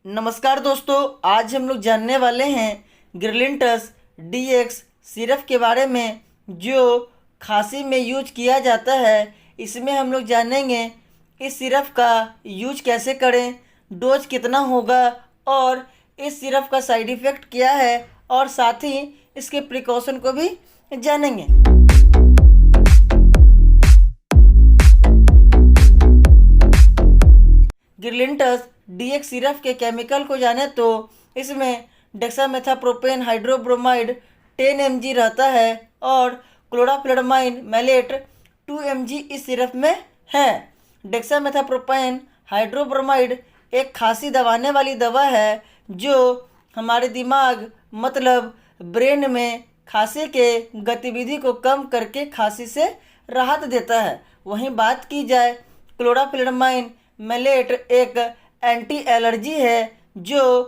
नमस्कार दोस्तों, आज हम लोग जानने वाले हैं ग्रिलिंटस डीएक्स सिरप के बारे में जो खांसी में यूज किया जाता है। इसमें हम लोग जानेंगे इस सिरप का यूज कैसे करें, डोज कितना होगा और इस सिरप का साइड इफ़ेक्ट क्या है, और साथ ही इसके प्रिकॉशन को भी जानेंगे। ग्रिलिंटस डीएक्स सिरप के केमिकल को जाने तो इसमें डेक्सामेथाप्रोपेन हाइड्रोब्रोमाइड 10 mg रहता है और क्लोराफ्लोरामाइन मैलेट 2 mg इस सिरप में है। डेक्सामेथाप्रोपेन हाइड्रोब्रोमाइड एक खांसी दबाने वाली दवा है जो हमारे दिमाग मतलब ब्रेन में खांसी के गतिविधि को कम करके खांसी से राहत देता है। वहीं बात की जाए क्लोराफ्लोरामाइन मैलेट एक एंटी एलर्जी है जो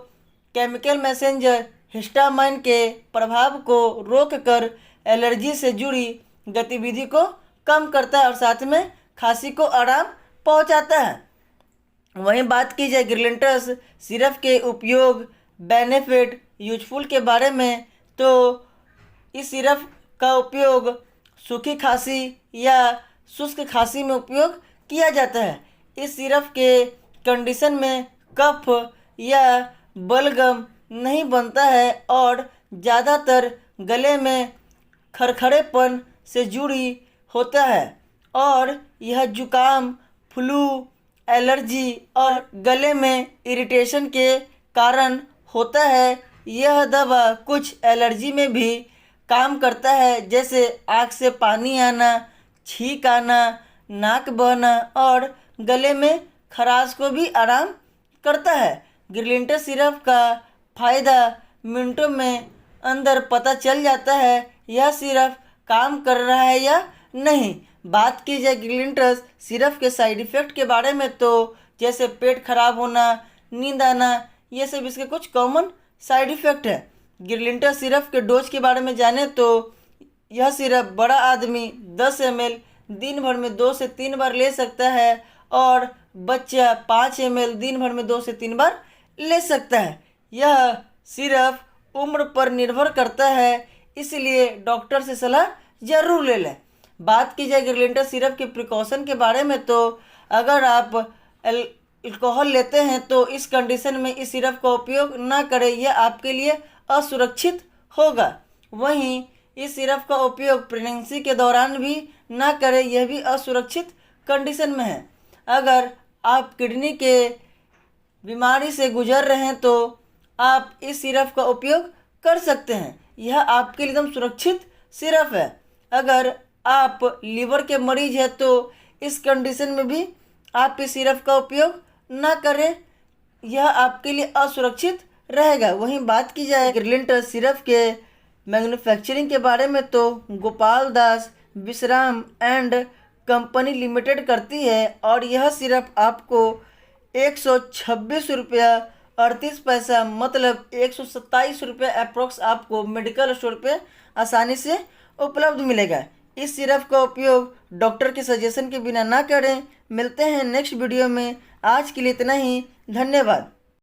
केमिकल मैसेंजर हिस्टामाइन के प्रभाव को रोककर एलर्जी से जुड़ी गतिविधि को कम करता है और साथ में खांसी को आराम पहुंचाता है। वहीं बात की जाए ग्रिलिंटस सिरप के उपयोग, बेनिफिट, यूजफुल के बारे में तो इस सिरप का उपयोग सूखी खांसी या शुष्क खांसी में उपयोग किया जाता है। इस सिरप के कंडीशन में कफ या बलगम नहीं बनता है और ज़्यादातर गले में खरखरेपन से जुड़ी होता है और यह जुकाम, फ्लू, एलर्जी और गले में इरिटेशन के कारण होता है। यह दवा कुछ एलर्जी में भी काम करता है, जैसे आँख से पानी आना, छींक आना, नाक बहना और गले में खराश को भी आराम करता है। ग्रिलिंटस सिरप का फ़ायदा मिनटों में अंदर पता चल जाता है यह सिरप काम कर रहा है या नहीं। बात की जाए ग्रिलिंटस सिरप के साइड इफ़ेक्ट के बारे में तो जैसे पेट खराब होना, नींद आना, ये सब इसके कुछ कॉमन साइड इफ़ेक्ट है। ग्रिलिंटस सिरप के डोज के बारे में जाने तो यह सिरप बड़ा आदमी 10 ml दिन भर में 2 से 3 बार ले सकता है और बच्चा 5 ml दिन भर में 2 से 3 बार ले सकता है। यह सिर्फ उम्र पर निर्भर करता है, इसलिए डॉक्टर से सलाह जरूर ले लें। बात की जाए ग्रिलिंटस सिरप के प्रिकॉशन के बारे में तो अगर आप अल्कोहल लेते हैं तो इस कंडीशन में इस सिरप का उपयोग ना करें, यह आपके लिए असुरक्षित होगा। वहीं इस सिरप का उपयोग प्रेगनेंसी के दौरान भी ना करें, यह भी असुरक्षित कंडीशन में है। अगर आप किडनी के बीमारी से गुजर रहे हैं तो आप इस सिरप का उपयोग कर सकते हैं, यह आपके लिए एकदम सुरक्षित सिरप है। अगर आप लीवर के मरीज हैं तो इस कंडीशन में भी आप इस सिरप का उपयोग ना करें, यह आपके लिए असुरक्षित रहेगा। वहीं बात की जाए ग्रिलिंटस सिरप के मैन्युफैक्चरिंग के बारे में तो गोपाल दास विश्राम एंड कंपनी लिमिटेड करती है और यह सिरप आपको 126 रुपया 38 पैसा मतलब 127 रुपये अप्रोक्स आपको मेडिकल स्टोर पे आसानी से उपलब्ध मिलेगा। इस सिरप का उपयोग डॉक्टर के सजेशन के बिना ना करें। मिलते हैं नेक्स्ट वीडियो में, आज के लिए इतना ही, धन्यवाद।